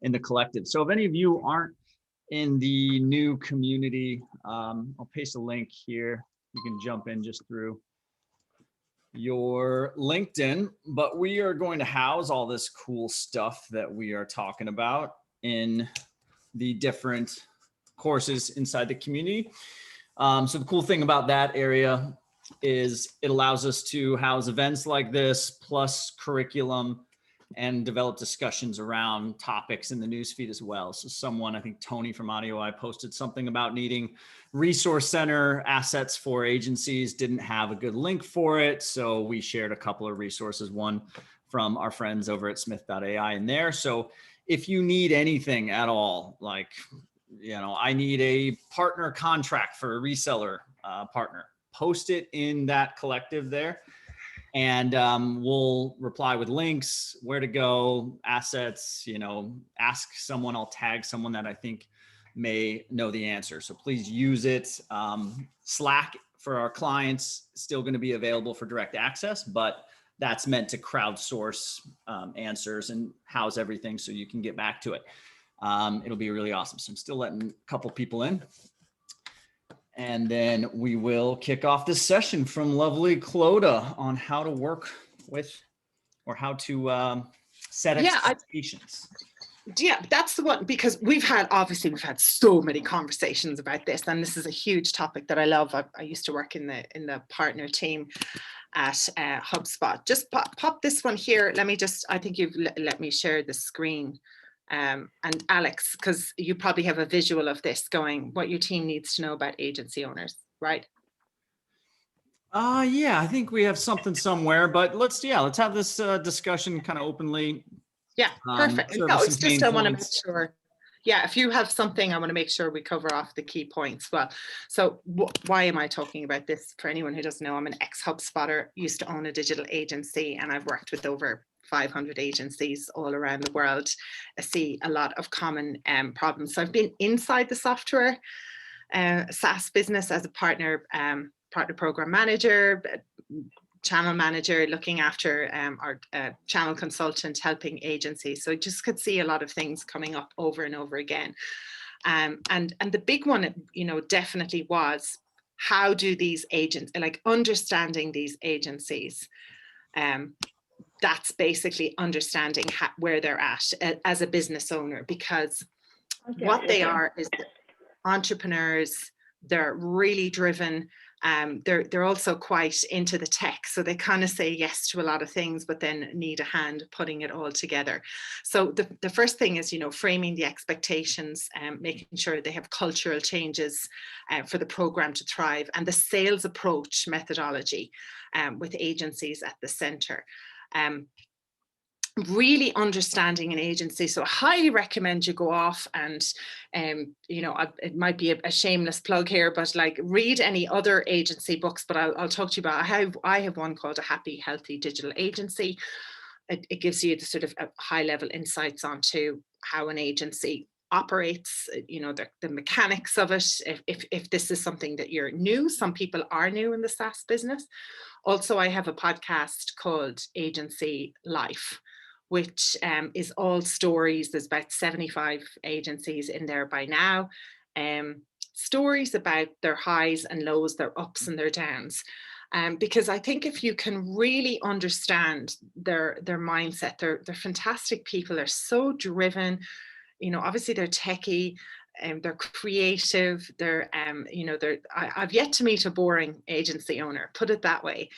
in the collective. So if any of you aren't in the new community, I'll paste a link here. You can jump in just through your LinkedIn, but we are going to house all this cool stuff that we are talking about in the different courses inside the community. So the cool thing about that area is it allows us to house events like this, plus curriculum, and develop discussions around topics in the newsfeed as well. So someone, I think Tony from Audio I posted something about needing resource center assets for agencies, didn't have a good link for it. So we shared a couple of resources, one from our friends over at smith.ai in there. So if you need anything at all, like, I need a partner contract for a reseller partner, post it in that collective there. And we'll reply with links, where to go, assets, ask someone, I'll tag someone that I think may know the answer. So please use it. Slack for our clients, still going to be available for direct access, but that's meant to crowdsource answers and house everything so you can get back to it. It'll be really awesome. So I'm still letting a couple people in. And then we will kick off this session from lovely Clodagh on how to work with, or how to set expectations. Yeah, that's the one, because we've had so many conversations about this, and this is a huge topic that I love. I used to work in the partner team at HubSpot. Just pop this one here. I think you've let me share the screen. And Alex, because you probably have a visual of this going, what your team needs to know about agency owners, right? Yeah, I think we have something somewhere, but let's have this discussion kind of openly. Yeah, perfect. No, it's just I want to make sure. Yeah, if you have something, I want to make sure we cover off the key points. Well, so why am I talking about this? For anyone who doesn't know, I'm an ex-HubSpotter, used to own a digital agency, and I've worked with over 500 agencies all around the world. I see a lot of common problems. So I've been inside the software SaaS business as a partner program manager, channel manager, looking after our channel consultant, helping agencies. So I just could see a lot of things coming up over and over again. And the big one, definitely was, how do these agents, like understanding these agencies, that's basically understanding where they're at as a business owner, because what they are is entrepreneurs. They're really driven. They're also quite into the tech, so they kind of say yes to a lot of things, but then need a hand putting it all together. So the first thing is, framing the expectations and making sure they have cultural changes for the program to thrive, and the sales approach methodology with agencies at the center. Really understanding an agency. So I highly recommend you go off and, it might be a shameless plug here, but like read any other agency books, but I'll talk to you about, I have one called A Happy, Healthy Digital Agency. It gives you the sort of high level insights onto how an agency operates, the mechanics of it. If this is something that you're new, some people are new in the SaaS business. Also, I have a podcast called Agency Life, which is all stories. There's about 75 agencies in there by now. Stories about their highs and lows, their ups and their downs. Because I think if you can really understand their mindset, they're fantastic people. They're so driven. Obviously they're techie. They're creative. I've yet to meet a boring agency owner, put it that way.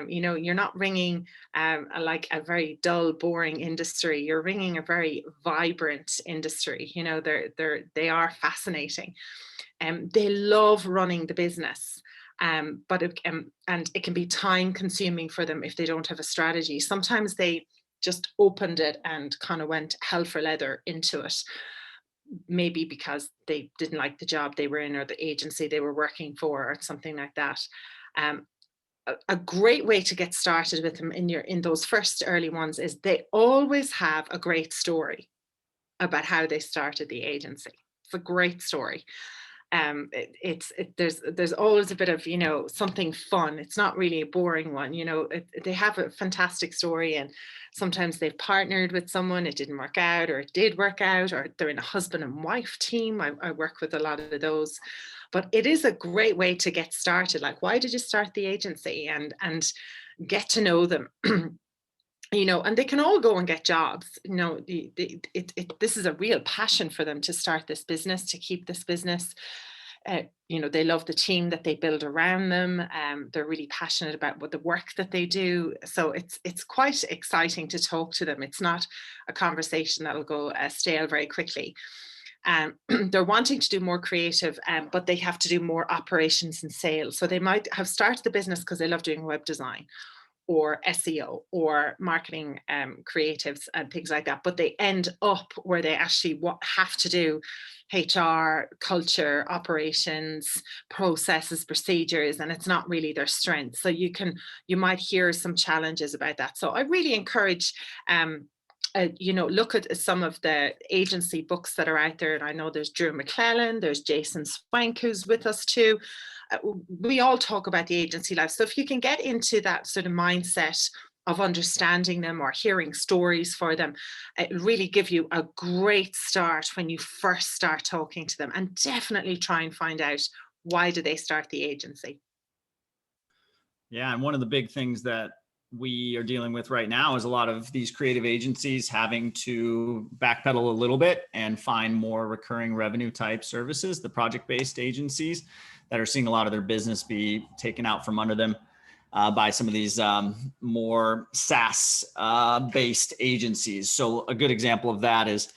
You're not ringing like a very dull, boring industry. You're ringing a very vibrant industry. They are fascinating. They love running the business. But it can be time consuming for them if they don't have a strategy. Sometimes they just opened it and kind of went hell for leather into it. Maybe because they didn't like the job they were in or the agency they were working for or something like that. A great way to get started with them in those first early ones is they always have a great story about how they started the agency. It's a great story. There's always a bit of, you know, something fun. It's not really a boring one. You know, they have a fantastic story, and sometimes they've partnered with someone, it didn't work out, or it did work out, or they're in a husband and wife team. I work with a lot of those, but it is a great way to get started. Like, why did you start the agency? And get to know them. You know, and they can all go and get jobs. You know, this is a real passion for them to start this business, to keep this business. You know, they love the team that they build around them. They're really passionate about what the work that they do. So it's quite exciting to talk to them. It's not a conversation that'll go stale very quickly. They're wanting to do more creative, but they have to do more operations and sales. So they might have started the business because they love doing web design or SEO or marketing creatives and things like that. But they end up where they actually have to do HR, culture, operations, processes, procedures, and it's not really their strength. So you might hear some challenges about that. So I really encourage you know, look at some of the agency books that are out there. And I know there's Drew McClellan, there's Jason Swank, who's with us too. We all talk about the agency life. So if you can get into that sort of mindset of understanding them or hearing stories for them, it really give you a great start when you first start talking to them. And definitely try and find out, why do they start the agency? Yeah, and one of the big things that we are dealing with right now is a lot of these creative agencies having to backpedal a little bit and find more recurring revenue type services, the project-based agencies that are seeing a lot of their business be taken out from under them by some of these more SaaS based agencies. So a good example of that is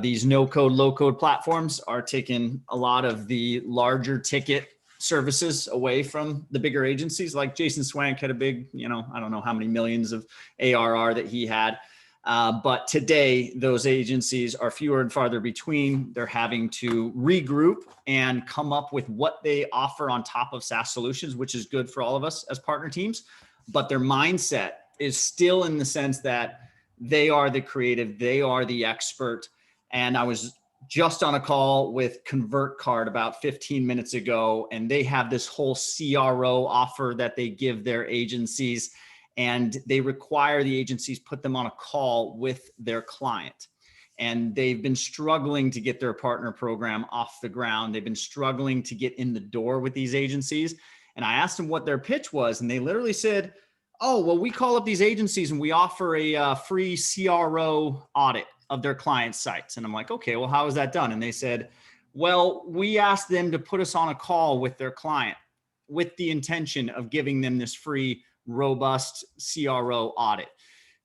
these no-code, low-code platforms are taking a lot of the larger ticket services away from the bigger agencies. Like Jason Swank had a big, you know, I don't know how many millions of ARR that he had. But today, those agencies are fewer and farther between. They're having to regroup and come up with what they offer on top of SaaS solutions, which is good for all of us as partner teams. But their mindset is still in the sense that they are the creative, they are the expert. And I was just on a call with ConvertCard about 15 minutes ago, and they have this whole CRO offer that they give their agencies, and they require the agencies put them on a call with their client. And they've been struggling to get their partner program off the ground. They've been struggling to get in the door with these agencies. And I asked them what their pitch was, and they literally said, oh, well, we call up these agencies and we offer a free CRO audit of their client sites. And I'm like, okay, well, how is that done? And they said, well, we asked them to put us on a call with their client with the intention of giving them this free, robust CRO audit.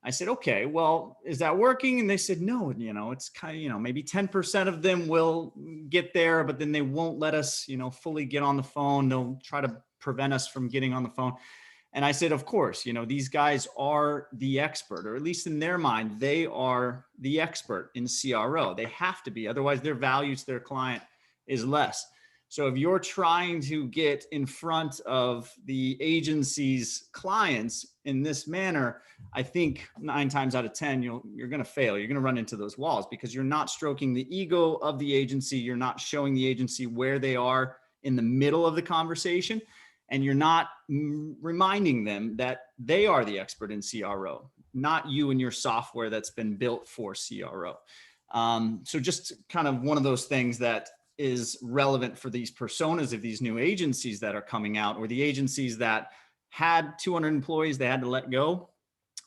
I said, okay, well, is that working? And they said, no, you know, it's kind of, you know, maybe 10% of them will get there, but then they won't let us, you know, fully get on the phone. They'll try to prevent us from getting on the phone. And I said, of course, you know, these guys are the expert, or at least in their mind, they are the expert in CRO. They have to be, otherwise their value to their client is less. So if you're trying to get in front of the agency's clients in this manner, I think 9 times out of 10, you're going to fail. You're going to run into those walls because you're not stroking the ego of the agency. You're not showing the agency where they are in the middle of the conversation. And you're not reminding them that they are the expert in CRO, not you and your software that's been built for CRO. So just kind of one of those things that is relevant for these personas of these new agencies that are coming out, or the agencies that had 200 employees, they had to let go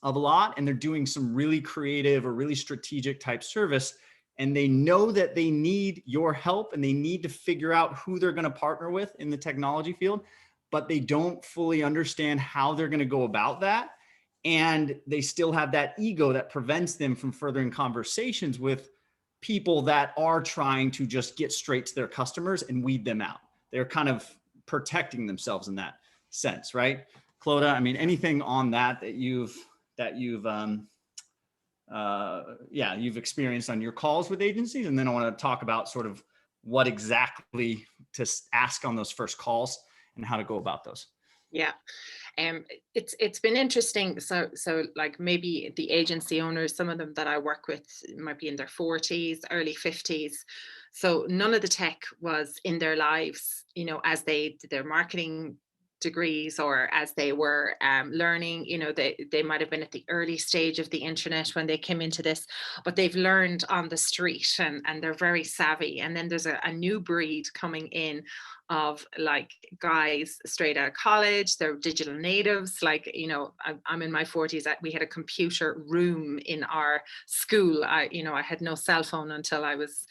of a lot, and they're doing some really creative or really strategic type service. And they know that they need your help and they need to figure out who they're going to partner with in the technology field, but they don't fully understand how they're going to go about that. And they still have that ego that prevents them from furthering conversations with people that are trying to just get straight to their customers and weed them out. They're kind of protecting themselves in that sense, right? Clodagh, I mean, anything on that you've experienced on your calls with agencies? And then I want to talk about sort of what exactly to ask on those first calls and how to go about those. Yeah. It's been interesting. So like maybe the agency owners, some of them that I work with might be in their 40s, early 50s. So none of the tech was in their lives, you know, as they did their marketing degrees or as they were learning. You know, they might have been at the early stage of the internet when they came into this, but they've learned on the street, and they're very savvy. And then there's a new breed coming in of like guys straight out of college. They're digital natives. Like, you know, I'm in my 40s. We had a computer room in our school. You know, I had no cell phone until I was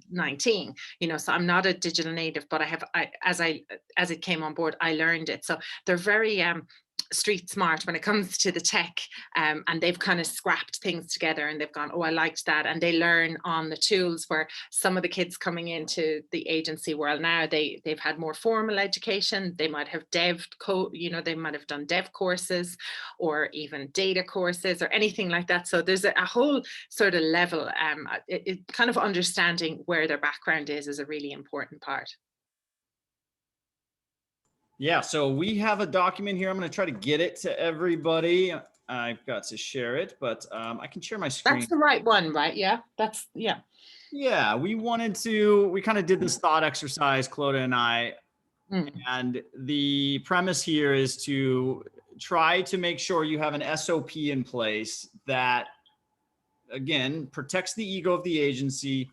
19. You know, so I'm not a digital native, but as it came on board, I learned it. So they're very street smart when it comes to the tech, and they've kind of scrapped things together, and they've gone, oh, I liked that, and they learn on the tools. Where some of the kids coming into the agency world now, they've had more formal education. They might have you know, they might have done dev courses or even data courses or anything like that. So there's a whole sort of level. It kind of understanding where their background is a really important part. Yeah, so we have a document here. I'm going to try to get it to everybody. I've got to share it, but I can share my screen. That's the right one, right? Yeah, yeah. Yeah, we kind of did this thought exercise, Clodagh and I, and the premise here is to try to make sure you have an SOP in place that, again, protects the ego of the agency,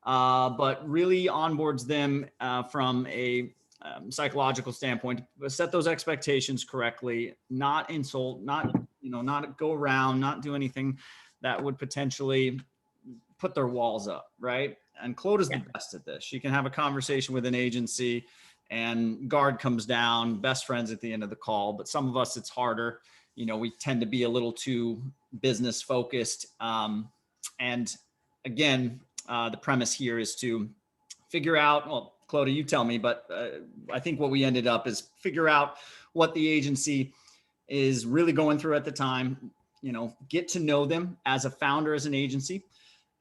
but really onboards them from a psychological standpoint, set those expectations correctly, not insult, not go around, not do anything that would potentially put their walls up, right? And Clodagh's the best at this. She can have a conversation with an agency and guard comes down, best friends at the end of the call. But some of us, it's harder. You know, we tend to be a little too business focused. And again, the premise here is to figure out, well, Clodagh, you tell me, but I think what we ended up is figure out what the agency is really going through at the time, you know, get to know them as a founder, as an agency,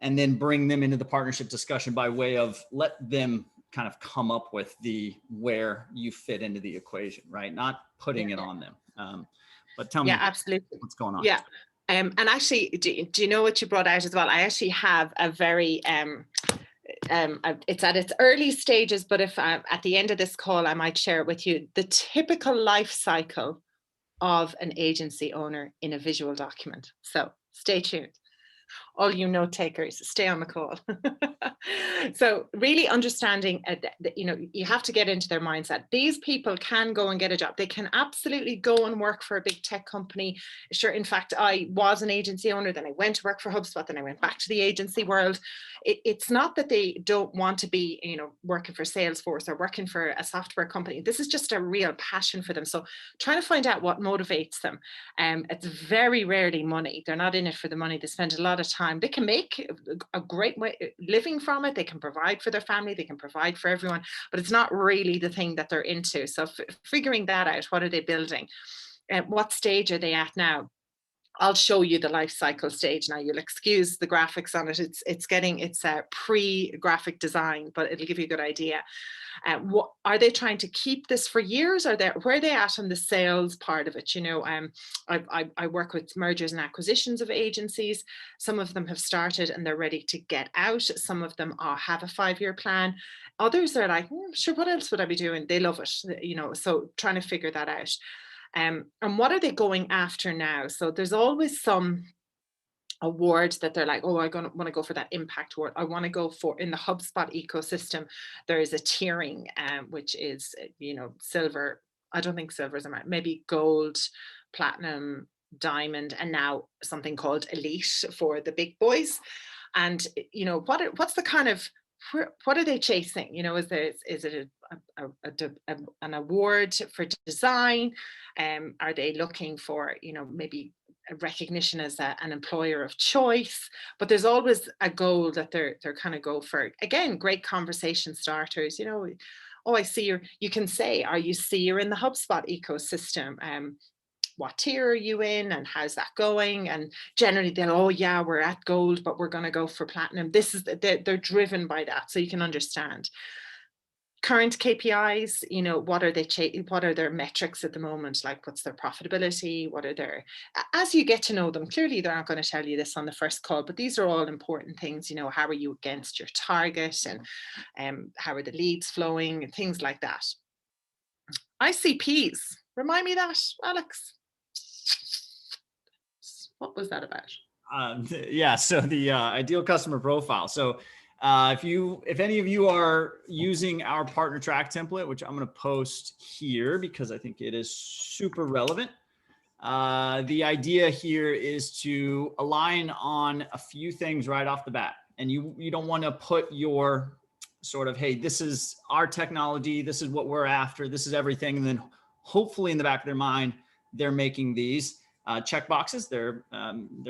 and then bring them into the partnership discussion by way of let them kind of come up with where you fit into the equation, right? Not putting it on them. But tell me, absolutely, what's going on? Yeah. And actually, do you know what you brought out as well? I actually have a very, it's at its early stages, but if at the end of this call, I might share it with you, the typical life cycle of an agency owner in a visual document. So stay tuned. All you note takers, stay on the call. So really understanding that, you know, you have to get into their mindset. These people can go and get a job. They can absolutely go and work for a big tech company. Sure. In fact, I was an agency owner, then I went to work for HubSpot, then I went back to the agency world. It's not that they don't want to be, you know, working for Salesforce or working for a software company. This is just a real passion for them. So trying to find out what motivates them. It's very rarely money. They're not in it for the money. They spend a lot of time. They can make a great way living from it. They can provide for their family. They can provide for everyone, but it's not really the thing that they're into. So figuring that out, what are they building? What stage are they at now? I'll show you the life cycle stage now. You'll excuse the graphics on it. It's a pre-graphic design, but it'll give you a good idea. What are they trying to keep this for years? Where are they at on the sales part of it? You know, I work with mergers and acquisitions of agencies. Some of them have started and they're ready to get out. Some of them have a 5-year plan. Others are like, sure, what else would I be doing? They love it, you know. So trying to figure that out. And what are they going after now? So there's always some awards that they're like, oh, I want to go for that impact award. I want to go for, in the HubSpot ecosystem, there is a tiering, which is, you know, silver. I don't think silver is amount, maybe gold, platinum, diamond, and now something called elite for the big boys. And, you know, what's the kind of, what are they chasing? You know, is it an award for design? Are they looking for, you know, maybe a recognition as an employer of choice? But there's always a goal that they're kind of go for. Again, great conversation starters. You know, oh, I see you can say, are you see you're in the HubSpot ecosystem? What tier are you in and how's that going? And generally they'll, oh yeah, we're at gold, but we're going to go for platinum. This is, they're driven by that. So you can understand. current KPIs, you know, what are they, what are their metrics at the moment? Like, what's their profitability? What are their, as you get to know them, clearly they're not going to tell you this on the first call, but these are all important things. You know, how are you against your target, and how are the leads flowing and things like that. ICPs, remind me that, Alex. What was that about? Yeah, so the ideal customer profile. So if any of you are using our partner track template, which I'm going to post here because I think it is super relevant. The idea here is to align on a few things right off the bat. And you don't want to put your sort of, hey, this is our technology, this is what we're after, this is everything. And then hopefully in the back of their mind, they're making these check boxes. They're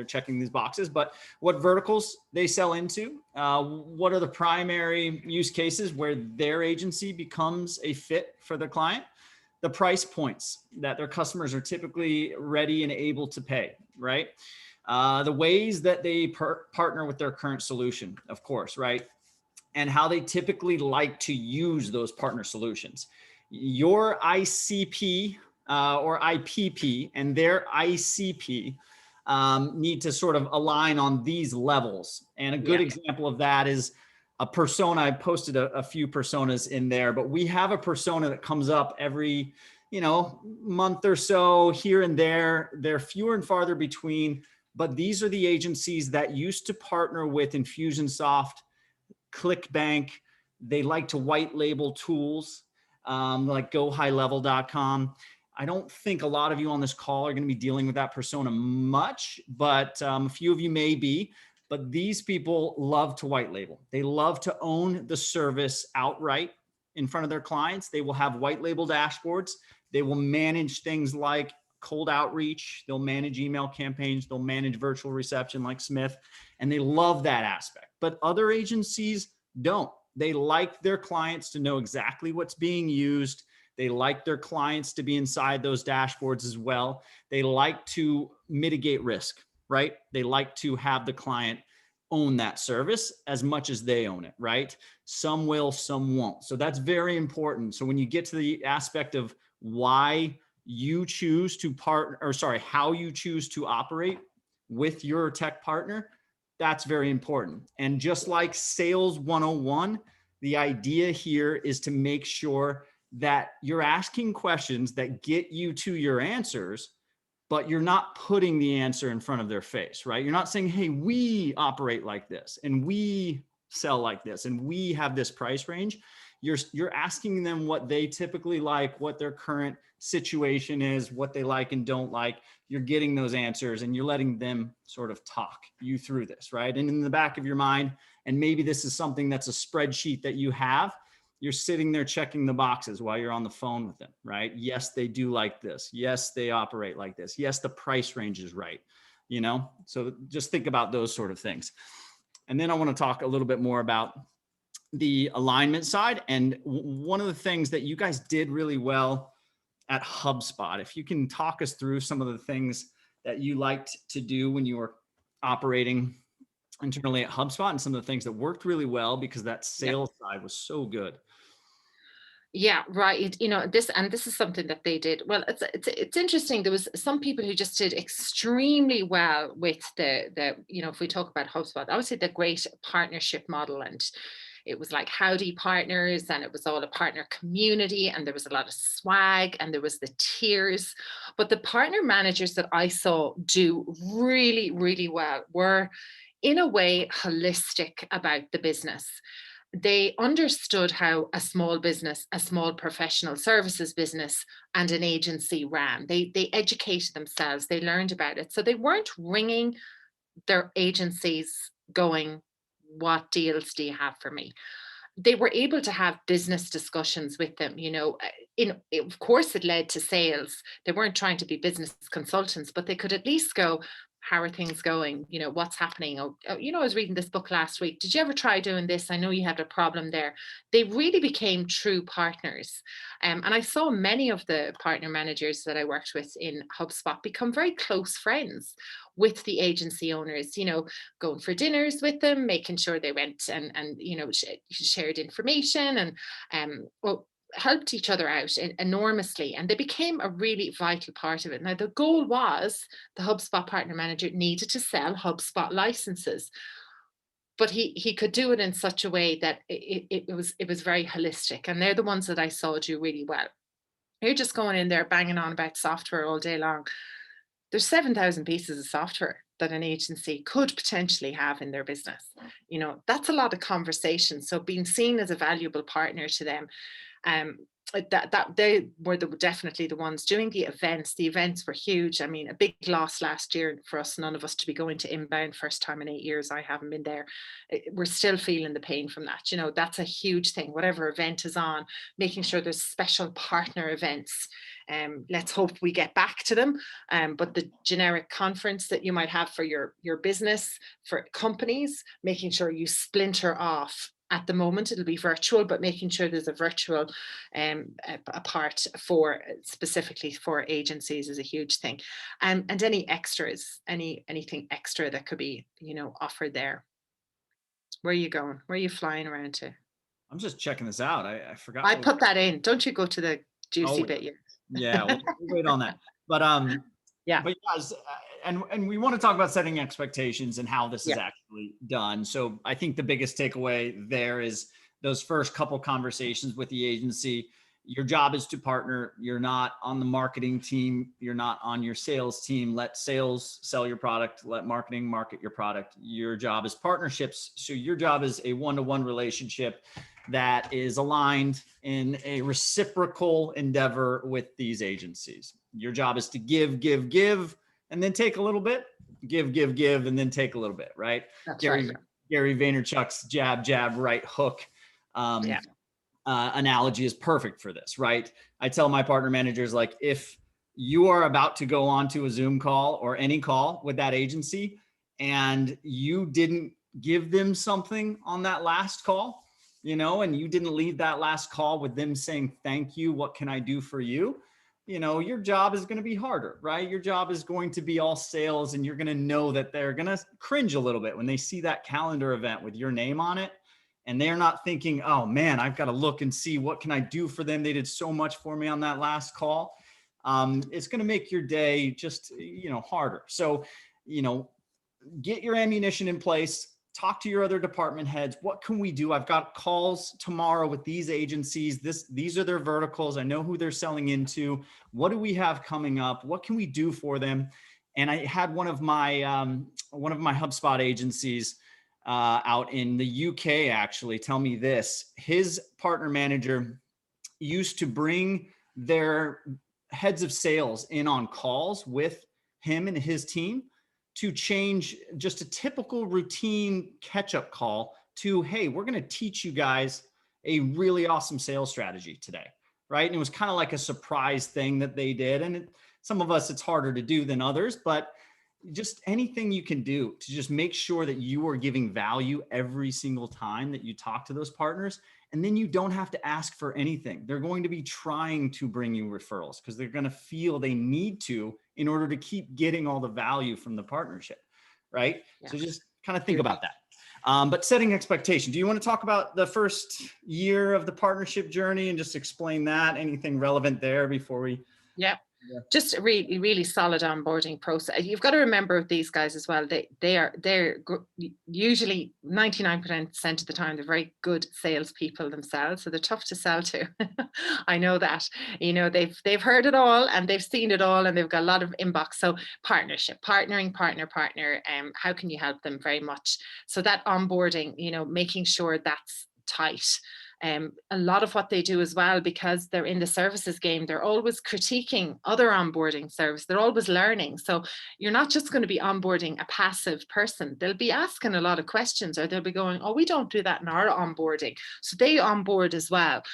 checking these boxes, but what verticals they sell into, what are the primary use cases where their agency becomes a fit for their client, the price points that their customers are typically ready and able to pay, right? The ways that they partner with their current solution, of course, right? And how they typically like to use those partner solutions. Your ICP or IPP and their ICP need to sort of align on these levels. And a good example of that is a persona. I posted a few personas in there, but we have a persona that comes up every, month or so here and there. They're fewer and farther between, but these are the agencies that used to partner with Infusionsoft, ClickBank. They like to white label tools like GoHighLevel.com. I don't think a lot of you on this call are going to be dealing with that persona much, but a few of you may be. But these people love to white label. They love to own the service outright in front of their clients. They will have white label dashboards. They will manage things like cold outreach. They'll manage email campaigns. They'll manage virtual reception like Smith. And they love that aspect. But other agencies don't. They like their clients to know exactly what's being used. They like their clients to be inside those dashboards as well. They like to mitigate risk, right? They like to have the client own that service as much as they own it, right? Some will, some won't. So that's very important. So when you get to the aspect of why you choose to how you choose to operate with your tech partner, that's very important. And just like Sales 101, the idea here is to make sure that you're asking questions that get you to your answers, but you're not putting the answer in front of their face, right? You're not saying, hey, we operate like this and we sell like this and we have this price range. You're asking them what they typically like, what their current situation is, what they like and don't like. You're getting those answers and you're letting them sort of talk you through this, right? And in the back of your mind, and maybe this is something that's a spreadsheet that you have, you're sitting there checking the boxes while you're on the phone with them, right? Yes, they do like this. Yes, they operate like this. Yes, the price range is right, So just think about those sort of things. And then I want to talk a little bit more about the alignment side. And one of the things that you guys did really well at HubSpot, if you can talk us through some of the things that you liked to do when you were operating internally at HubSpot and some of the things that worked really well because that sales side was so good. Yeah, right. This is something that they did well. It's interesting. There was some people who just did extremely well with the if we talk about HubSpot, obviously the great partnership model, and it was like howdy partners, and it was all a partner community, and there was a lot of swag, and there was the tiers. But the partner managers that I saw do really, really well were in a way holistic about the business. They understood how a small business, a small professional services business, and an agency ran. They educated themselves, they learned about it. So they weren't ringing their agencies going, what deals do you have for me? They were able to have business discussions with them. Of course, it led to sales. They weren't trying to be business consultants, but they could at least go, how are things going? You know, what's happening? Oh, you know, I was reading this book last week. Did you ever try doing this? I know you had a problem there. They really became true partners. And I saw many of the partner managers that I worked with in HubSpot become very close friends with the agency owners, you know, going for dinners with them, making sure they went and you know, shared information and well, helped each other out enormously, and they became a really vital part of it. Now the goal was the HubSpot partner manager needed to sell HubSpot licenses, but he could do it in such a way that it was very holistic, and they're the ones that I saw do really well. You're just going in there banging on about software all day long. There's 7,000 pieces of software that an agency could potentially have in their business. You know, that's a lot of conversation. So being seen as a valuable partner to them, um, that they were definitely the ones doing the events. The events were huge. I mean, a big loss last year for us, none of us to be going to inbound, first time in 8 years. I haven't been there. We're still feeling the pain from that. You know, that's a huge thing. Whatever event is on, making sure there's special partner events. Let's hope we get back to them. But the generic conference that you might have for your business, for companies, making sure you splinter off. At the moment, it'll be virtual, but making sure there's a virtual a part for specifically for agencies is a huge thing. And any extras, anything extra that could be, you know, offered there. Where are you going? Where are you flying around to? I'm just checking this out. I forgot I what we put that in. Don't you go to the juicy oh bit yet? yeah, we'll wait on that. But Yeah, yes, and we want to talk about setting expectations and how this is yeah, actually done. So I think the biggest takeaway there is those first couple conversations with the agency. Your job is to partner. You're not on the marketing team. You're not on your sales team. Let sales sell your product. Let marketing market your product. Your job is partnerships. So your job is a one-to-one relationship that is aligned in a reciprocal endeavor with these agencies. Your job is to give, give, give, and then take a little bit, give, give, give, and then take a little bit, right? that's right. Gary Vaynerchuk's jab, jab, right hook Yeah, analogy is perfect for this, right? I tell my partner managers, like, if you are about to go on to a Zoom call or any call with that agency and you didn't give them something on that last call, you know, and you didn't leave that last call with them saying, thank you, what can I do for you? You know, your job is going to be harder, right? Your job is going to be all sales, and you're going to know that they're going to cringe a little bit when they see that calendar event with your name on it. And they're not thinking, oh man, I've got to look and see what can I do for them. They did so much for me on that last call. It's going to make your day just, you know, harder. So, you know, get your ammunition in place. Talk to your other department heads. What can we do? I've got calls tomorrow with these agencies. These are their verticals. I know who they're selling into. What do we have coming up? What can we do for them? And I had one of my HubSpot agencies out in the UK actually tell me this. His partner manager used to bring their heads of sales in on calls with him and his team to change just a typical routine catch-up call to, hey, we're going to teach you guys a really awesome sales strategy today, right? And it was kind of like a surprise thing that they did. And some of us, it's harder to do than others, but just anything you can do to just make sure that you are giving value every single time that you talk to those partners. And then you don't have to ask for anything. They're going to be trying to bring you referrals because they're going to feel they need to in order to keep getting all the value from the partnership, right? yeah. So just kind of think about that. But setting expectation. Do you want to talk about the first year of the partnership journey and just explain that? Anything relevant there before we? Yeah. Just a really, really solid onboarding process. You've got to remember with these guys as well, they're usually 99% of the time, they're very good salespeople themselves. So they're tough to sell to. I know that, you know, they've heard it all and they've seen it all and they've got a lot of inbox. So partnership, partnering, partner, how can you help them very much? So that onboarding, you know, making sure that's tight. A lot of what they do as well, because they're in the services game, they're always critiquing other onboarding service. They're always learning. So you're not just going to be onboarding a passive person. They'll be asking a lot of questions, or they'll be going, oh, we don't do that in our onboarding. So they onboard as well.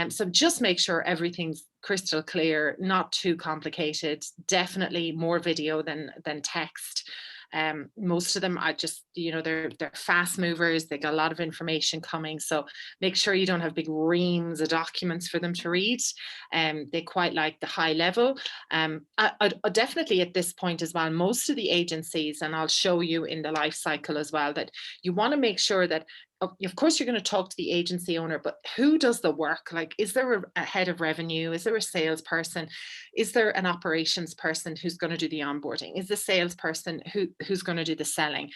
So just make sure everything's crystal clear, not too complicated. Definitely more video than text. Most of them are just, they're fast movers. They got a lot of information coming. So make sure you don't have big reams of documents for them to read. They quite like the high level. I definitely at this point as well, most of the agencies, and I'll show you in the life cycle as well, that you want to make sure that of course you're going to talk to the agency owner, but who does the work? Like, is there a head of revenue? Is there a salesperson? Is there an operations person who's going to do the onboarding? Is the salesperson who's going to do the selling?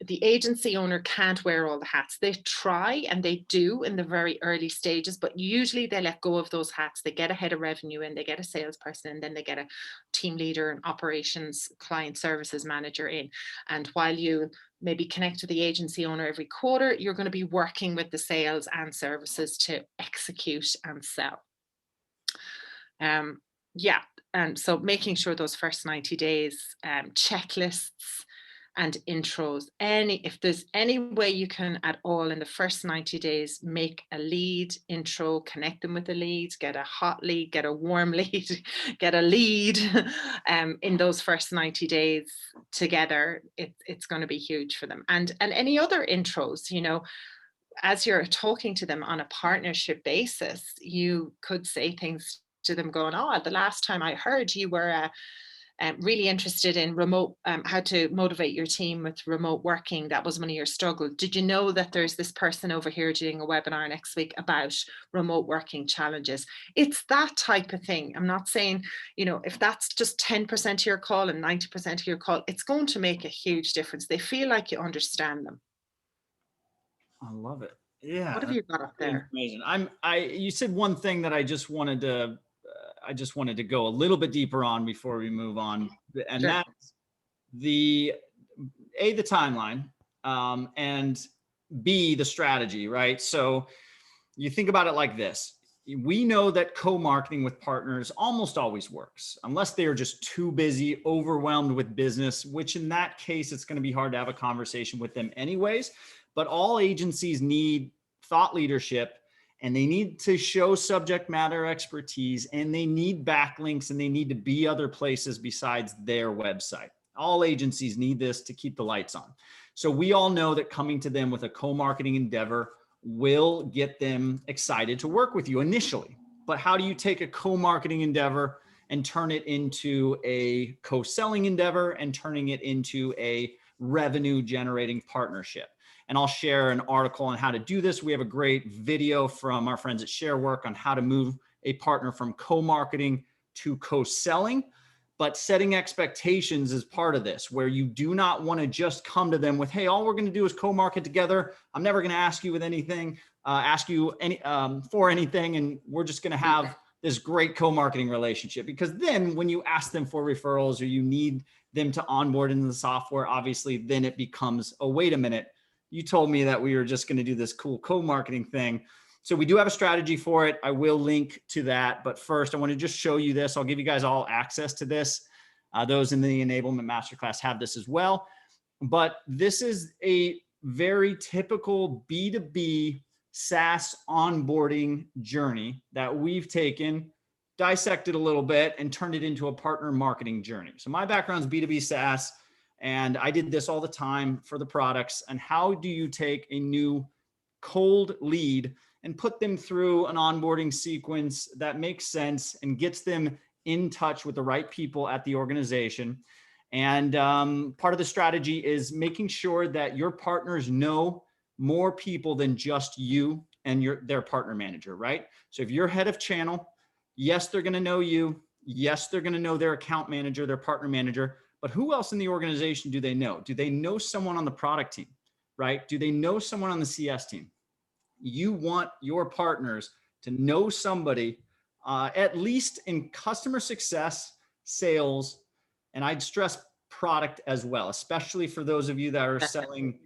The agency owner can't wear all the hats. They try and they do in the very early stages, but usually they let go of those hats. They get a head of revenue and they get a salesperson, and then they get a team leader and operations client services manager in. And while you maybe connect with the agency owner every quarter, you're going to be working with the sales and services to execute and sell. Yeah, and so making sure those first 90 days, checklists and intros, if there's any way you can at all in the first 90 days, make a lead intro, connect them with a lead, get a hot lead, get a warm lead, get a lead, in those first 90 days together, it's going to be huge for them. And any other intros, as you're talking to them on a partnership basis, you could say things to them going, oh, the last time I heard you were really interested in remote, how to motivate your team with remote working. That was one of your struggles. Did you know that there's this person over here doing a webinar next week about remote working challenges? It's that type of thing. I'm not saying, if that's just 10% of your call and 90% of your call, it's going to make a huge difference. They feel like you understand them. I love it. Yeah. What have you got up there? Amazing. You said one thing that I just wanted to go a little bit deeper on before we move on. And Sure. that's the timeline, and B, the strategy, right? So you think about it like this. We know that co-marketing with partners almost always works, unless they are just too busy, overwhelmed with business, which in that case, it's going to be hard to have a conversation with them anyways. But all agencies need thought leadership, and they need to show subject matter expertise, and they need backlinks, and they need to be other places besides their website. All agencies need this to keep the lights on. So we all know that coming to them with a co-marketing endeavor will get them excited to work with you initially. But how do you take a co-marketing endeavor and turn it into a co-selling endeavor and turning it into a revenue generating partnership? And I'll share an article on how to do this. We have a great video from our friends at ShareWork on how to move a partner from co-marketing to co-selling. But setting expectations is part of this, where you do not want to just come to them with, hey, all we're going to do is co-market together. I'm never going to ask you with anything, for anything. And we're just going to have this great co-marketing relationship. Because then when you ask them for referrals or you need them to onboard into the software, obviously, then it becomes, oh, wait a minute. You told me that we were just going to do this cool co-marketing thing. So we do have a strategy for it. I will link to that. But first, I want to just show you this. I'll give you guys all access to this. Those in the Enablement Masterclass have this as well. But this is a very typical B2B SaaS onboarding journey that we've taken, dissected a little bit, and turned it into a partner marketing journey. So my background is B2B SaaS. And I did this all the time for the products. And how do you take a new cold lead and put them through an onboarding sequence that makes sense and gets them in touch with the right people at the organization? And part of the strategy is making sure that your partners know more people than just you and their partner manager, right? So if you're head of channel, yes, they're going to know you. Yes, they're going to know their account manager, their partner manager. But who else in the organization do they know? Do they know someone on the product team, right? Do they know someone on the CS team? You want your partners to know somebody, at least in customer success, sales, and I'd stress product as well, especially for those of you that are selling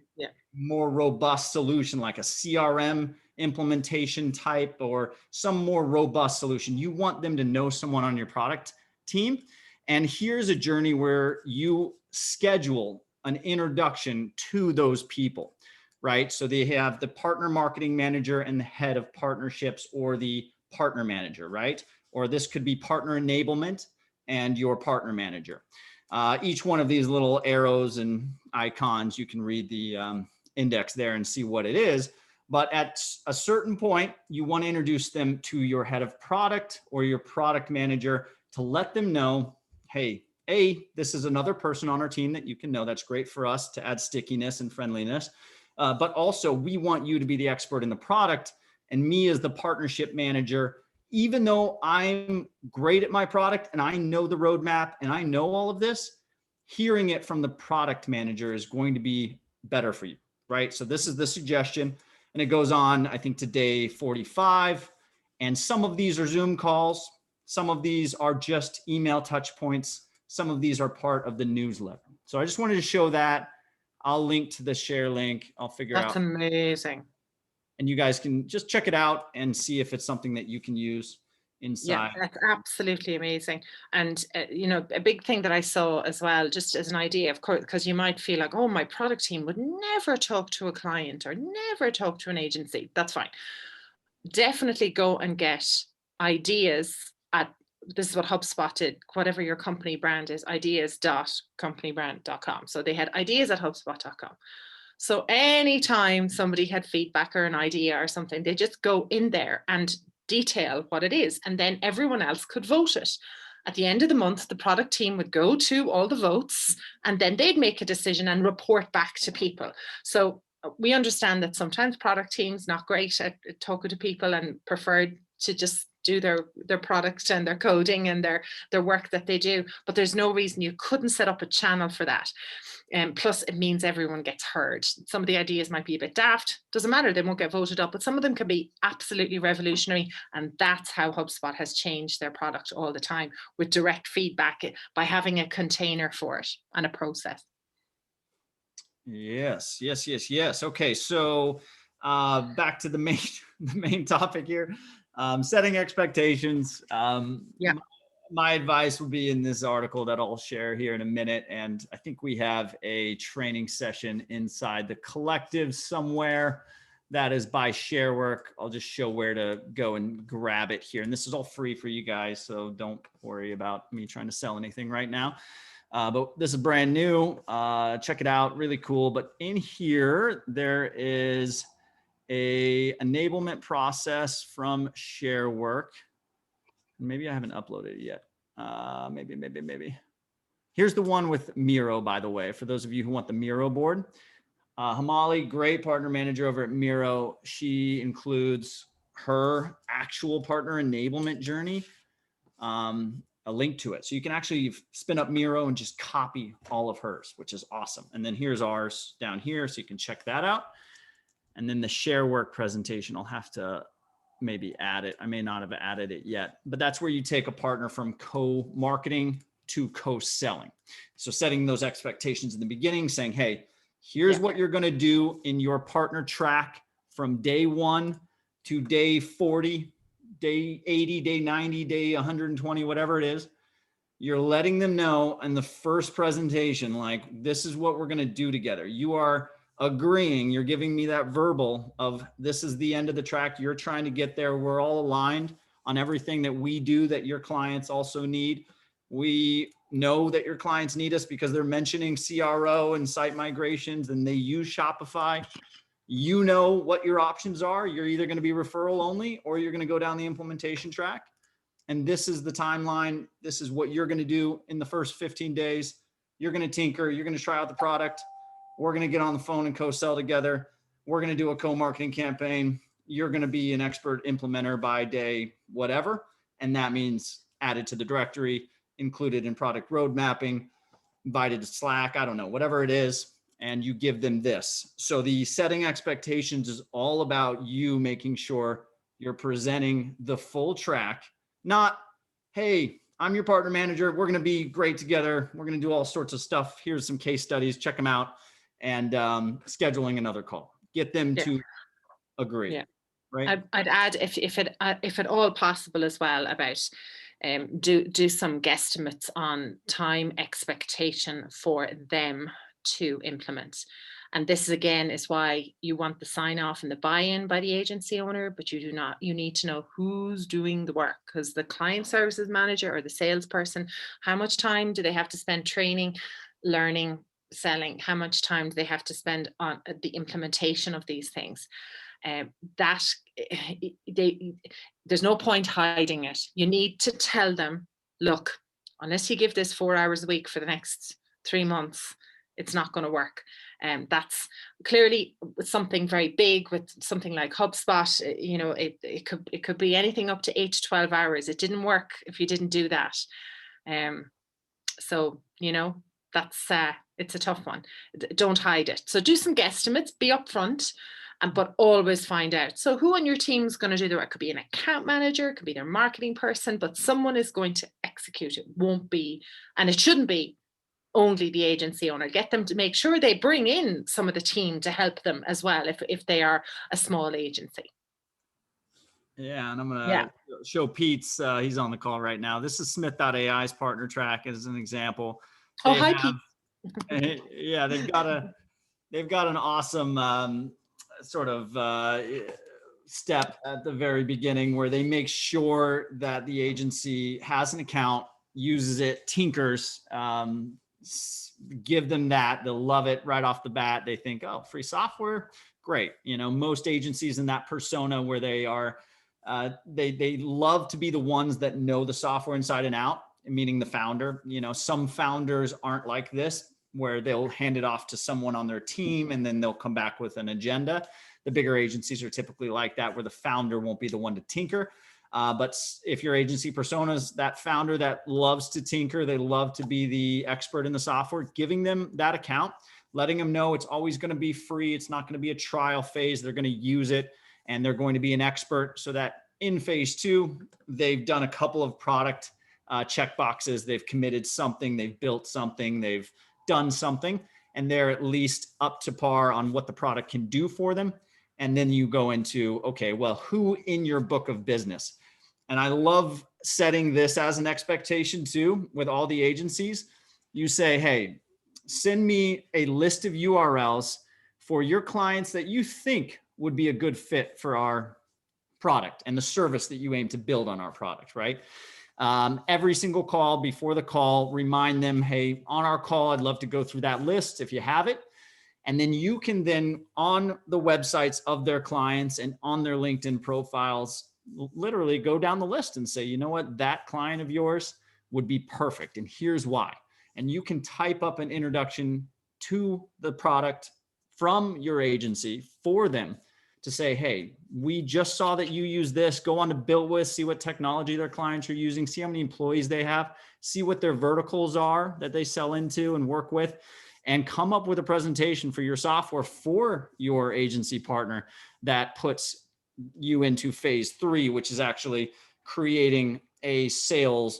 more robust solution like a CRM implementation type or some more robust solution. You want them to know someone on your product team. And here's a journey where you schedule an introduction to those people, right? So they have the partner marketing manager and the head of partnerships or the partner manager, right? Or this could be partner enablement and your partner manager. Each one of these little arrows and icons, you can read the index there and see what it is. But at a certain point, you want to introduce them to your head of product or your product manager to let them know, hey, this is another person on our team that you can know. That's great for us to add stickiness and friendliness. But also, we want you to be the expert in the product, and me as the partnership manager, even though I'm great at my product and I know the roadmap and I know all of this, hearing it from the product manager is going to be better for you, right? So this is the suggestion. And it goes on, I think, to day 45. And some of these are Zoom calls. Some of these are just email touch points. Some of these are part of the newsletter. So I just wanted to show that. I'll link to the share link. I'll figure out. That's amazing. And you guys can just check it out and see if it's something that you can use inside. Yeah, that's absolutely amazing. And you know, a big thing that I saw as well, just as an idea, of course, because you might feel like, oh, my product team would never talk to a client or never talk to an agency. That's fine. Definitely go and get ideas at, this is what HubSpot did, whatever your company brand is, ideas.companybrand.com. So they had ideas at HubSpot.com. So anytime somebody had feedback or an idea or something, they just go in there and detail what it is, and then everyone else could vote it. At the end of the month, the product team would go to all the votes, and then they'd make a decision and report back to people. So we understand that sometimes product teams not great at talking to people and prefer to just do their product and their coding and their work that they do, but there's no reason you couldn't set up a channel for that. And plus it means everyone gets heard. Some of the ideas might be a bit daft, doesn't matter, they won't get voted up, but some of them can be absolutely revolutionary. And that's how HubSpot has changed their product all the time, with direct feedback, by having a container for it and a process. Yes. Okay, so back to the main topic here. Setting expectations. Yeah. My advice would be in this article that I'll share here in a minute. And I think we have a training session inside the collective somewhere that is by ShareWork. I'll just show where to go and grab it here. And this is all free for you guys, so don't worry about me trying to sell anything right now. But this is brand new. Check it out, really cool. But in here, there is a enablement process from ShareWork. Maybe I haven't uploaded it yet. Maybe. Here's the one with Miro, by the way, for those of you who want the Miro board. Hamali, great partner manager over at Miro. She includes her actual partner enablement journey, a link to it. So you can actually spin up Miro and just copy all of hers, which is awesome. And then here's ours down here, so you can check that out. And then the ShareWork presentation, I'll have to maybe add it. I may not have added it yet, but that's where you take a partner from co-marketing to co-selling. So setting those expectations in the beginning, saying, hey, here's what you're going to do in your partner track from day 1 to day 40, day 80, day 90, day 120, whatever it is. You're letting them know in the first presentation, like, this is what we're going to do together. You are agreeing, you're giving me that verbal of, this is the end of the track. You're trying to get there. We're all aligned on everything that we do that your clients also need. We know that your clients need us because they're mentioning CRO and site migrations and they use Shopify. You know what your options are. You're either going to be referral only or you're going to go down the implementation track. And this is the timeline. This is what you're going to do in the first 15 days. You're going to tinker. You're going to try out the product. We're going to get on the phone and co-sell together. We're going to do a co-marketing campaign. You're going to be an expert implementer by day whatever. And that means added to the directory, included in product road mapping, invited to Slack, I don't know, whatever it is. And you give them this. So the setting expectations is all about you making sure you're presenting the full track, not, hey, I'm your partner manager. We're going to be great together. We're going to do all sorts of stuff. Here's some case studies. Check them out. And scheduling another call. Get them to agree. Yeah. Right. I'd add, if at all possible as well, about do some guesstimates on time expectation for them to implement. And this is, again, is why you want the sign off and the buy-in by the agency owner, but you do not, you need to know who's doing the work, because the client services manager or the salesperson, how much time do they have to spend training, learning, selling? How much time do they have to spend on the implementation of these things? That there's no point hiding it. You need to tell them, look, unless you give this 4 hours a week for the next 3 months, it's not going to work. That's clearly something very big with something like HubSpot. It could be anything up to 8 to 12 hours. It didn't work if you didn't do that. So that's it's a tough one. Don't hide it. So do some guesstimates, be upfront, but always find out. So who on your team is going to do the work? It could be an account manager, it could be their marketing person, but someone is going to execute. It won't be, and it shouldn't be, only the agency owner. Get them to make sure they bring in some of the team to help them as well if they are a small agency. Yeah, and I'm gonna show Pete's. He's on the call right now. This is Smith.ai's partner track as an example. Oh, hi, Pete. Yeah, they've got an awesome sort of step at the very beginning where they make sure that the agency has an account, uses it, tinkers, give them that. They'll love it right off the bat. They think, oh, free software, great. Most agencies in that persona where they are, they love to be the ones that know the software inside and out, meaning the founder. Some founders aren't like this, where they'll hand it off to someone on their team and then they'll come back with an agenda. The bigger agencies are typically like that, where the founder won't be the one to tinker. But if your agency persona is that founder that loves to tinker, they love to be the expert in the software, giving them that account, letting them know it's always going to be free. It's not going to be a trial phase. They're going to use it and they're going to be an expert, so that in phase 2, they've done a couple of product check boxes. They've committed something, they've built something, they've done something, and they're at least up to par on what the product can do for them. And then you go into, okay, well, who in your book of business? And I love setting this as an expectation too with all the agencies. You say, hey, send me a list of URLs for your clients that you think would be a good fit for our product and the service that you aim to build on our product, right? Every single call, before the call, remind them, hey, on our call, I'd love to go through that list if you have it. And then you can then, on the websites of their clients and on their LinkedIn profiles, literally go down the list and say, you know what, that client of yours would be perfect. And here's why. And you can type up an introduction to the product from your agency for them to say, hey, we just saw that you use this. Go on to BuiltWith, see what technology their clients are using, see how many employees they have, see what their verticals are that they sell into and work with, and come up with a presentation for your software for your agency partner that puts you into phase 3, which is actually creating a sale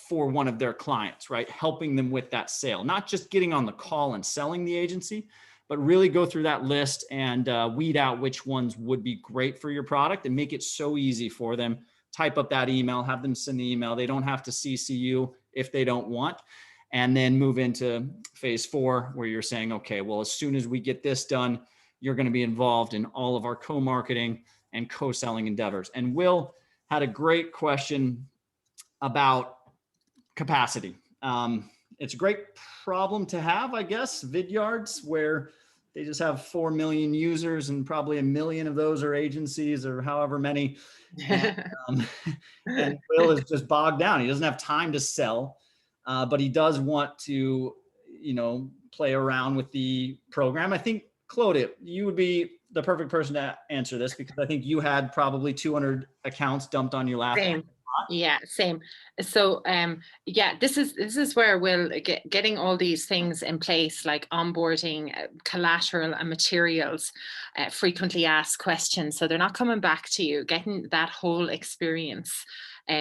for one of their clients, right? Helping them with that sale, not just getting on the call and selling the agency, but really go through that list and weed out which ones would be great for your product and make it so easy for them. Type up that email, have them send the email. They don't have to CC you if they don't want. And then move into phase 4, where you're saying, okay, well, as soon as we get this done, you're going to be involved in all of our co-marketing and co-selling endeavors. And Will had a great question about capacity. It's a great problem to have, I guess, Vidyards, where they just have 4 million users and probably 1 million of those are agencies or however many. And Will is just bogged down. He doesn't have time to sell, but he does want to, play around with the program. I think, Clodagh, you would be the perfect person to answer this, because I think you had probably 200 accounts dumped on your lap. Same. Yeah, same. So this is where we'll getting all these things in place, like onboarding, collateral and materials, frequently asked questions, so they're not coming back to you, getting that whole experience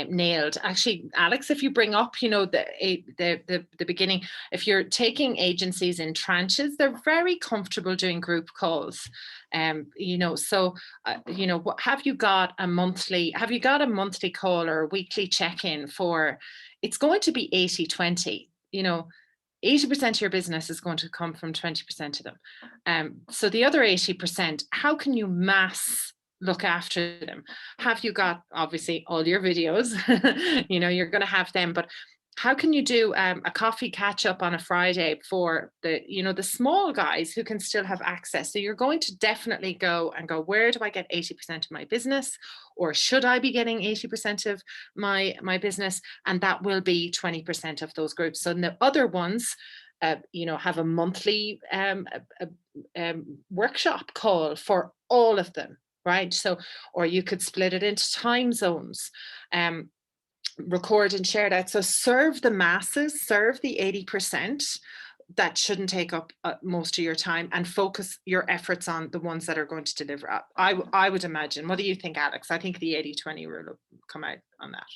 nailed. Actually, Alex, if you bring up the beginning, if you're taking agencies in tranches, they're very comfortable doing group calls. So have you got a monthly call or a weekly check-in for? It's going to be 80-20. 80% of your business is going to come from 20% of them. So the other 80%, how can you mass look after them? Have you got obviously all your videos? You're going to have them, but how can you do a coffee catch up on a Friday for the small guys who can still have access? So you're going to definitely go, where do I get 80% of my business? Or should I be getting 80% of my business? And that will be 20% of those groups. So the other ones, have a monthly workshop call for all of them, right? So, or you could split it into time zones. Record and share that. So serve the masses, serve the 80% that shouldn't take up most of your time, and focus your efforts on the ones that are going to deliver up. I would imagine. What do you think, Alex? I think the 80-20 rule will come out on that.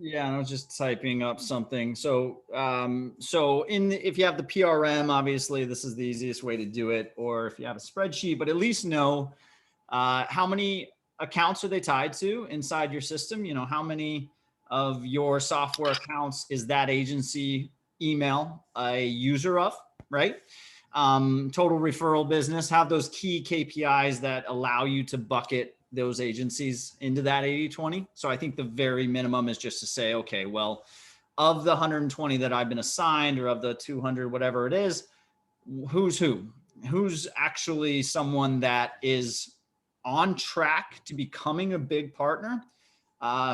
Yeah, I was just typing up something. So, if you have the PRM, obviously this is the easiest way to do it, or if you have a spreadsheet, but at least know how many accounts are they tied to inside your system. How many of your software accounts is that agency email a user of, right? Total referral business, have those key KPIs that allow you to bucket those agencies into that 80-20. So I think the very minimum is just to say, okay, well, of the 120 that I've been assigned, or of the 200, whatever it is, who's actually someone that is on track to becoming a big partner,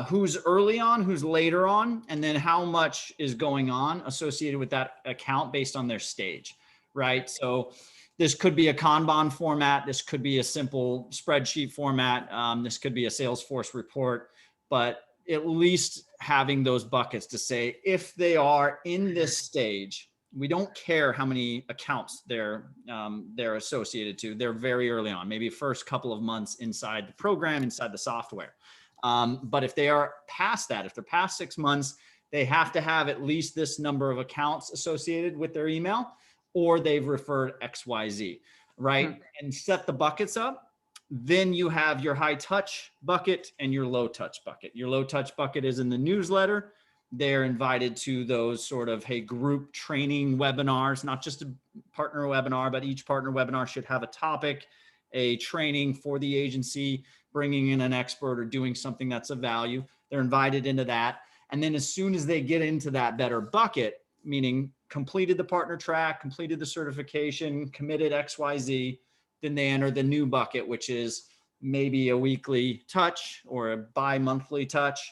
who's early on, who's later on, and then how much is going on associated with that account based on their stage, right? So this could be a Kanban format. This could be a simple spreadsheet format. This could be a Salesforce report, but at least having those buckets to say, if they are in this stage, we don't care how many accounts they're associated to. They're very early on, maybe first couple of months inside the program, inside the software. But if they are past that, if they're past 6 months, they have to have at least this number of accounts associated with their email, or they've referred XYZ, right? And set the buckets up. Then you have your high touch bucket and your low touch bucket. Your low touch bucket is in the newsletter. They're invited to those sort of, hey, group training webinars, not just a partner webinar, but each partner webinar should have a topic, a training for the agency, bringing in an expert or doing something that's of value. They're invited into that. And then as soon as they get into that better bucket, meaning completed the partner track, completed the certification, committed XYZ, then they enter the new bucket, which is maybe a weekly touch or a bi-monthly touch.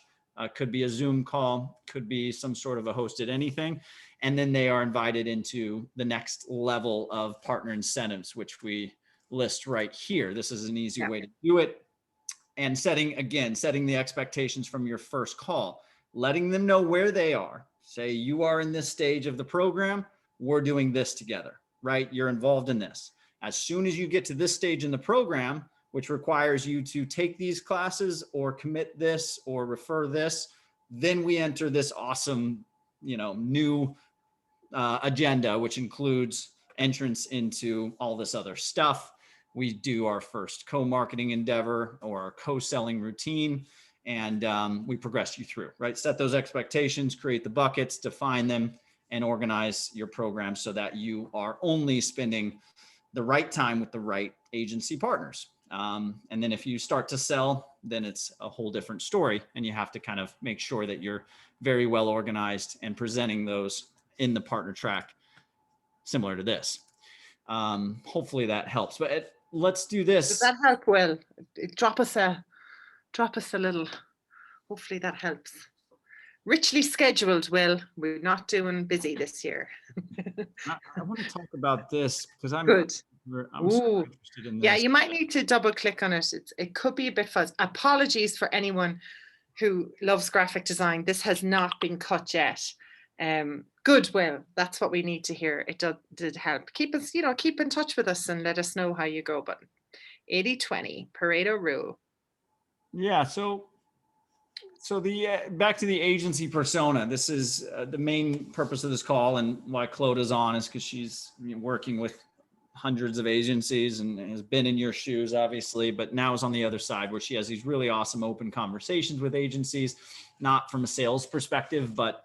Could be a Zoom call, could be some sort of a hosted anything. And then they are invited into the next level of partner incentives, which we list right here. This is an easy way to do it. And setting the expectations from your first call, letting them know where they are. Say, you are in this stage of the program, we're doing this together, right? You're involved in this. As soon as you get to this stage in the program, which requires you to take these classes or commit this or refer this, then we enter this awesome, new agenda, which includes entrance into all this other stuff. We do our first co-marketing endeavor or our co-selling routine, and we progress you through, right? Set those expectations, create the buckets, define them, and organize your program so that you are only spending the right time with the right agency partners. And then if you start to sell, then it's a whole different story. And you have to kind of make sure that you're very well organized and presenting those in the partner track, similar to this. Hopefully that helps, but let's do this. Does that help, Will? Drop us a little, hopefully that helps. Richly scheduled, Will. We're not doing busy this year. I want to talk about this because I'm good. I'm so interested in this. Yeah, you might need to double click on it. It could be a bit fuzzy. Apologies for anyone who loves graphic design. This has not been cut yet. Good, Will. That's what we need to hear. It did help. Keep us, keep in touch with us and let us know how you go. But 80-20 Pareto rule. Yeah. So the back to the agency persona. This is the main purpose of this call, and why Clodagh's on is because she's working with hundreds of agencies and has been in your shoes, obviously, but now is on the other side where she has these really awesome open conversations with agencies, not from a sales perspective, but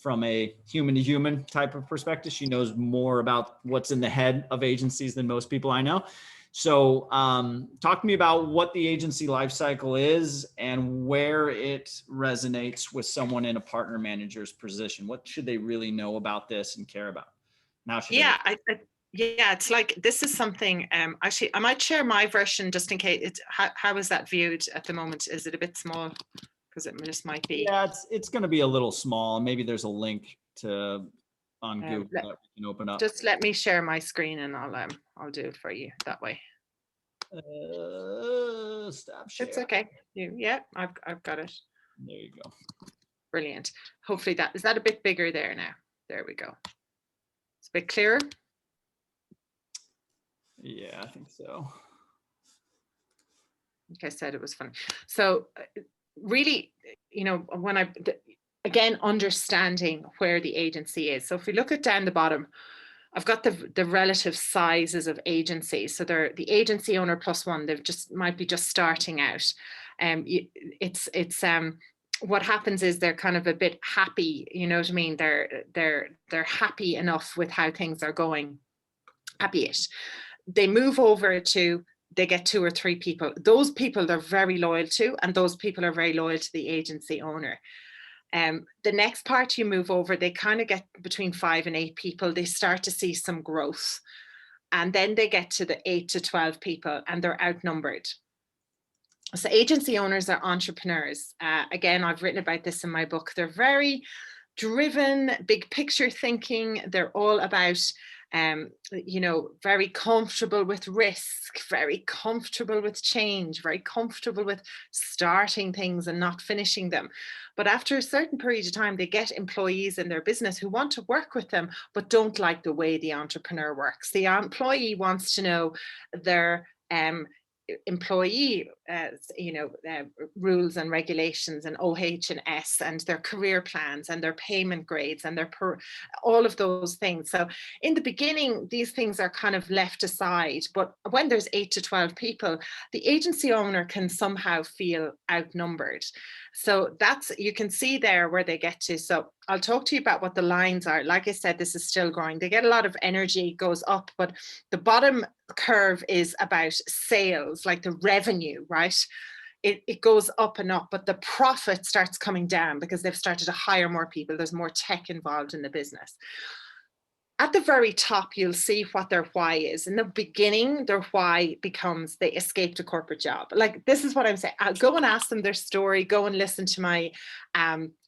from a human to human type of perspective. She knows more about what's in the head of agencies than most people I know. So talk to me about what the agency lifecycle is and where it resonates with someone in a partner manager's position. What should they really know about this and care about? Now, Yeah, yeah, it's like, this is something, actually, I might share my version just in case. How is that viewed at the moment? Is it a bit small? Because it just might be. Yeah, it's going to be a little small. Maybe there's a link to on Google that we can open up. Just let me share my screen and I'll do it for you that way. Stop share. It's okay. Yeah, I've got it. There you go. Brilliant. Hopefully is that a bit bigger there now? There we go. It's a bit clearer. Yeah, I think so. Like I said, it was fun. So really, when again, understanding where the agency is. So if we look at down the bottom, I've got the relative sizes of agencies. So they're the agency owner plus one. They've might be just starting out. It's what happens is they're kind of a bit happy. You know what I mean? They're happy enough with how things are going. Happy-ish. They move over to. They get 2 or 3 people. Those people they're very loyal to, and those people are very loyal to the agency owner. The next part you move over, they kind of get between 5 and 8 people. They start to see some growth. And then they get to the 8 to 12 people and they're outnumbered. So agency owners are entrepreneurs. Again, I've written about this in my book. They're very driven, big picture thinking. They're all about very comfortable with risk, very comfortable with change, very comfortable with starting things and not finishing them. But after a certain period of time, they get employees in their business who want to work with them, but don't like the way the entrepreneur works. The employee wants to know their employee rules and regulations and OH&S and their career plans and their payment grades and all of those things. So in the beginning, these things are kind of left aside, but when there's 8 to 12 people, the agency owner can somehow feel outnumbered. So you can see there where they get to. So I'll talk to you about what the lines are. Like I said, this is still growing. They get a lot of energy, goes up, but the bottom curve is about sales, like the revenue, right? It goes up and up, but the profit starts coming down because they've started to hire more people. There's more tech involved in the business. At the very top, you'll see what their why is. In the beginning, their why becomes they escaped a corporate job. Like, this is what I'm saying. I'll go and ask them their story, go and listen to my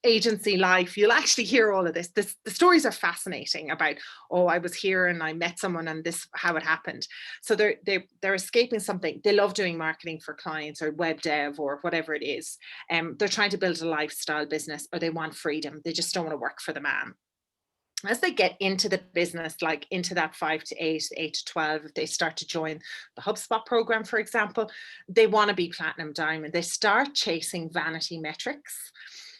agency life. You'll actually hear all of this. The stories are fascinating about, I was here and I met someone and this, how it happened. So they're escaping something. They love doing marketing for clients or web dev or whatever it is. They're trying to build a lifestyle business, or they want freedom. They just don't want to work for the man. As they get into the business, like into that 5 to 8, 8 to 12, if they start to join the HubSpot program, for example, they want to be platinum diamond. They start chasing vanity metrics.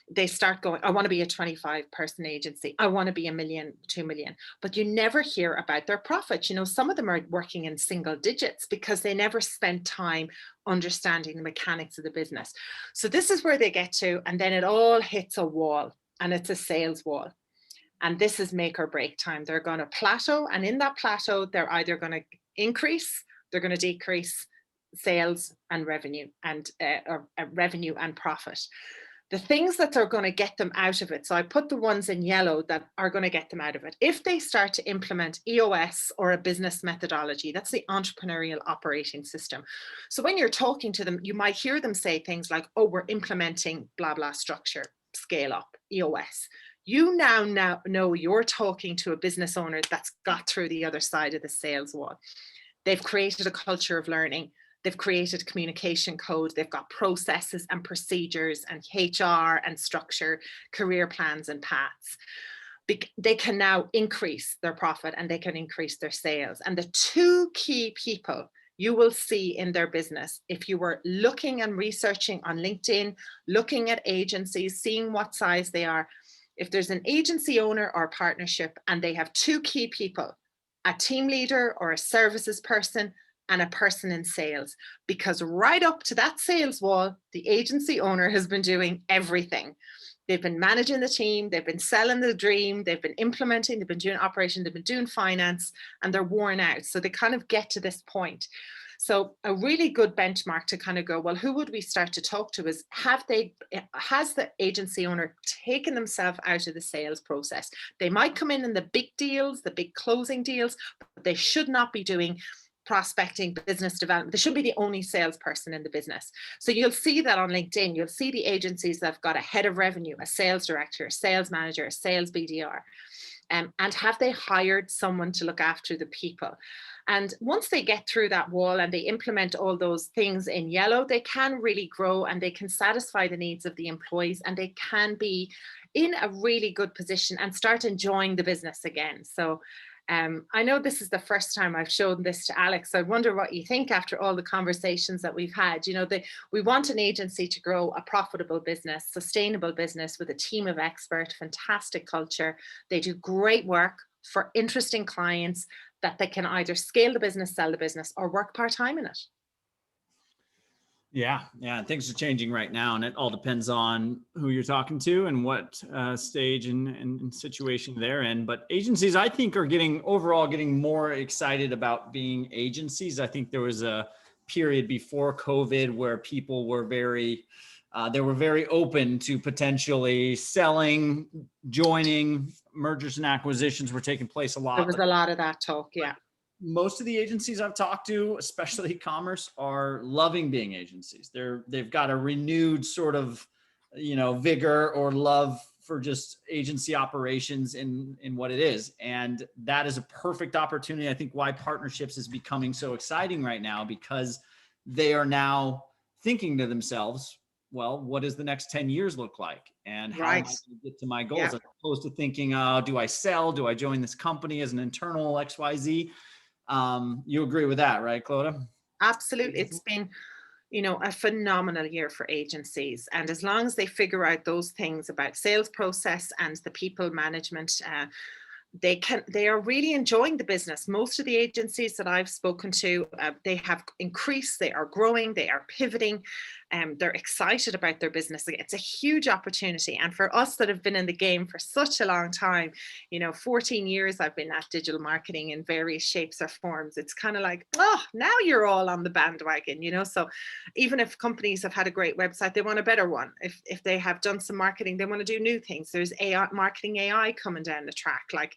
They start going, I want to be a 25-person agency. I want to be 1 million, 2 million. But you never hear about their profit. Some of them are working in single digits because they never spent time understanding the mechanics of the business. So this is where they get to, and then it all hits a wall, and it's a sales wall. And this is make or break time. They're going to plateau. And in that plateau, they're either going to increase, they're going to decrease sales and revenue and revenue and profit. The things that are going to get them out of it. So I put the ones in yellow that are going to get them out of it. If they start to implement EOS or a business methodology, that's the entrepreneurial operating system. So when you're talking to them, you might hear them say things like, we're implementing blah, blah structure, scale up, EOS. You now know you're talking to a business owner that's got through the other side of the sales wall. They've created a culture of learning. They've created communication code. They've got processes and procedures and HR and structure, career plans and paths. They can now increase their profit and they can increase their sales. And the 2 key people you will see in their business, if you were looking and researching on LinkedIn, looking at agencies, seeing what size they are, if there's an agency owner or partnership and they have 2 key people, a team leader or a services person and a person in sales, because right up to that sales wall, the agency owner has been doing everything. They've been managing the team, they've been selling the dream, they've been implementing, they've been doing operation, they've been doing finance, and they're worn out. So they kind of get to this point. So a really good benchmark to kind of go, well, who would we start to talk to is, has the agency owner taken themselves out of the sales process? They might come in the big deals, the big closing deals, but they should not be doing prospecting, business development. They should be the only salesperson in the business. So you'll see that on LinkedIn. You'll see the agencies that have got a head of revenue, a sales director, a sales manager, a sales BDR. And have they hired someone to look after the people? And once they get through that wall and they implement all those things in yellow, they can really grow and they can satisfy the needs of the employees, and they can be in a really good position and start enjoying the business again. So I know this is the first time I've shown this to Alex. I wonder what you think after all the conversations that we've had. You know, we want an agency to grow a profitable business, sustainable business with a team of experts, fantastic culture. They do great work for interesting clients that they can either scale the business, sell the business, or work part-time in it. Yeah. Things are changing right now, and it all depends on who you're talking to and what stage and situation they're in. But agencies, I think, are overall getting more excited about being agencies. I think there was a period before COVID where people were very open to potentially selling, joining. Mergers and acquisitions were taking place a lot. There was a lot of that talk, yeah. Most of the agencies I've talked to, especially e-commerce, are loving being agencies. They've got a renewed sort of, vigor or love for just agency operations in what it is. And that is a perfect opportunity. I think why partnerships is becoming so exciting right now, because they are now thinking to themselves, well, what does the next 10 years look like? And how am I going to get to my goals? Yeah. As opposed to thinking, do I sell? Do I join this company as an internal XYZ? You agree with that, right, Clodagh? Absolutely. It's been, a phenomenal year for agencies. And as long as they figure out those things about sales process and the people management, they are really enjoying the business. Most of the agencies that I've spoken to, they have increased, they are growing, they are pivoting, they're excited about their business. It's a huge opportunity. And for us that have been in the game for such a long time, 14 years I've been at digital marketing in various shapes or forms. It's kind of like, oh, now you're all on the bandwagon, so even if companies have had a great website, they want a better one. If they have done some marketing, they want to do new things. There's marketing AI coming down the track, like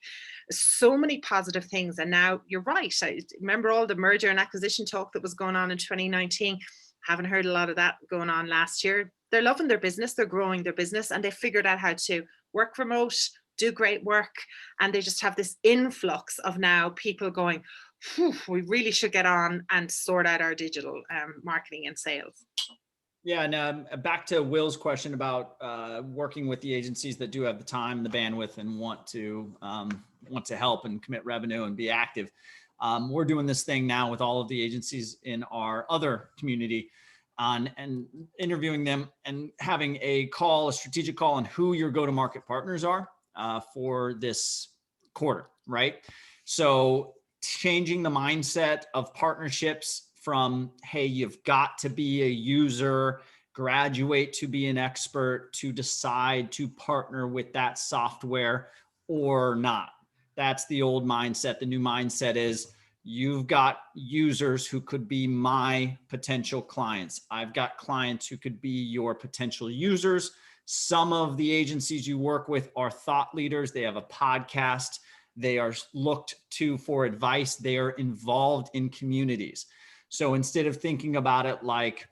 so many positive things. And now you're right. I remember all the merger and acquisition talk that was going on in 2019. Haven't heard a lot of that going on last year. They're loving their business, they're growing their business, and they figured out how to work remote, do great work. And they just have this influx of now people going, we really should get on and sort out our digital marketing and sales. Yeah, and back to Will's question about working with the agencies that do have the time, the bandwidth, and want to help and commit revenue and be active. We're doing this thing now with all of the agencies in our other community and interviewing them and having a strategic call on who your go-to-market partners are for this quarter, right? So changing the mindset of partnerships from, hey, you've got to be a user, graduate to be an expert to decide to partner with that software or not. That's the old mindset. The new mindset is you've got users who could be my potential clients. I've got clients who could be your potential users. Some of the agencies you work with are thought leaders. They have a podcast. They are looked to for advice. They are involved in communities. So instead of thinking about it like,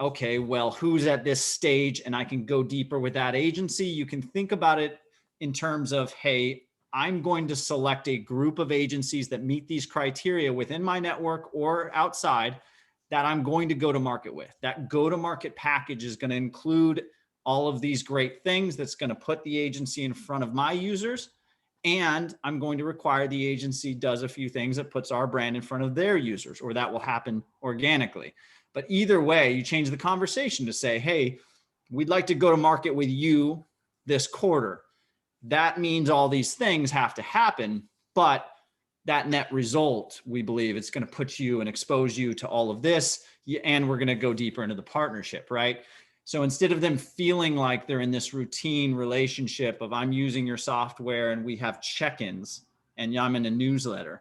okay, well, who's at this stage and I can go deeper with that agency, you can think about it in terms of, hey, I'm going to select a group of agencies that meet these criteria within my network or outside that I'm going to go to market with. That go-to-market package is going to include all of these great things that's going to put the agency in front of my users. And I'm going to require the agency does a few things that puts our brand in front of their users, or that will happen organically. But either way, you change the conversation to say, hey, we'd like to go to market with you this quarter. That means all these things have to happen, but that net result, we believe it's going to put you and expose you to all of this, and we're going to go deeper into the partnership, right? So instead of them feeling like they're in this routine relationship of I'm using your software and we have check-ins and I'm in a newsletter,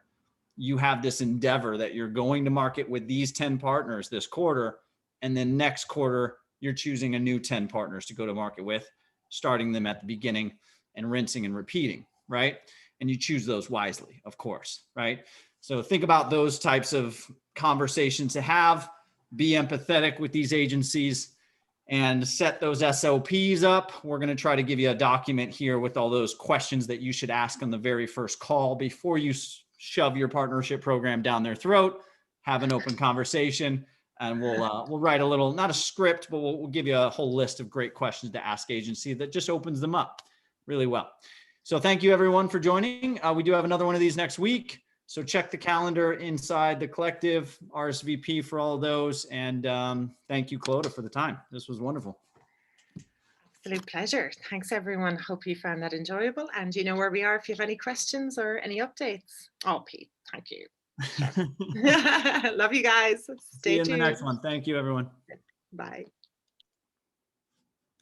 you have this endeavor that you're going to market with these 10 partners this quarter. And then next quarter, you're choosing a new 10 partners to go to market with, starting them at the beginning and rinsing and repeating, right? And you choose those wisely, of course, right? So think about those types of conversations to have, be empathetic with these agencies and set those SOPs up. We're going to try to give you a document here with all those questions that you should ask on the very first call before you shove your partnership program down their throat. Have an open conversation, and we'll write a little, not a script, but we'll give you a whole list of great questions to ask agency that just opens them up really well. So thank you everyone for joining. We do have another one of these next week. So check the calendar inside the collective, RSVP for all of those. And thank you, Clodagh, for the time. This was wonderful. Absolute pleasure. Thanks, everyone. Hope you found that enjoyable. And you know where we are if you have any questions or any updates. Oh, Pete, thank you. Love you guys. Stay tuned. See you in the next one. Thank you, everyone. Bye.